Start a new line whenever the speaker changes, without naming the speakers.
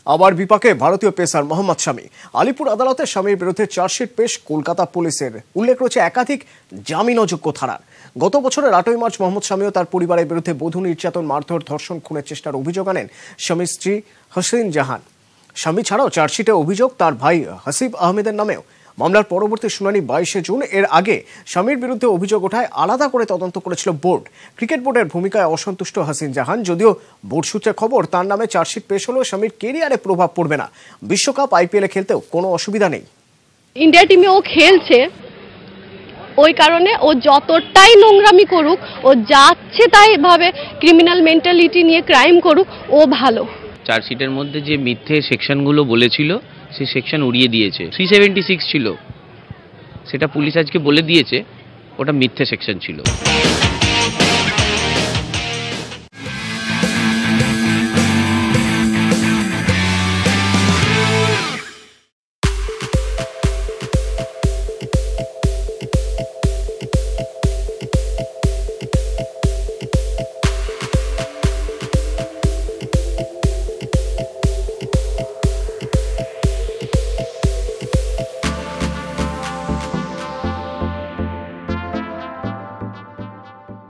আবার বিপাকে ভারতীয় পেসার মোহাম্মদ শামি। আলিপুর আদালতে শামির বিরুদ্ধে চার্জশিট পেশ কলকাতা পুলিশের। উল্লেখ রয়েছে একাধিক জামিনযোগ্য ধারার। গত বছরের 8ই মার্চ মোহাম্মদ শামি ও তার পরিবারের বিরুদ্ধে বধূ নির্যাতন, মারধর, ধর্ষণ, খুনের চেষ্টার অভিযোগ আনেন শামির স্ত্রী হাসিন জাহান। শামি ছাড়াও চার্জশিটে অভিযোগ তার ভাই হাসিব আহমেদের নামেও। মামলার পরবর্তী শুনানি 22শে জুন। এর আগে শামির বিরুদ্ধে অভিযোগ ওঠায় আলাদা করে তদন্ত করেছিল বোর্ড। ক্রিকেট বোর্ডের ভূমিকায় অসন্তুষ্ট হাসিন জাহান। যদিও বোর্ড সূত্রে খবর তার নামে চার্জশিট পেশ হলেও শামির কেরিয়ারে প্রভাব পড়বে না। বিশ্বকাপ আইপিএলে খেলতেও কোনো অসুবিধা নেই।
ইন্ডিয়া টিমে ও খেলছে, ওই কারণে ও যতটাই নোংরামি করুক, ও যাচ্ছে তাই ভাবে ক্রিমিনাল মেন্টালিটি নিয়ে ক্রাইম করুক, ও ভালো।
চার্জশিটের মধ্যে যে মিথ্যে সেকশনগুলো বলেছিল সেই সেকশন উড়িয়ে দিয়েছে। 376 ছিল, সেটা পুলিশ আজকে বলে দিয়েছে ওটা মিথ্যে সেকশন ছিল।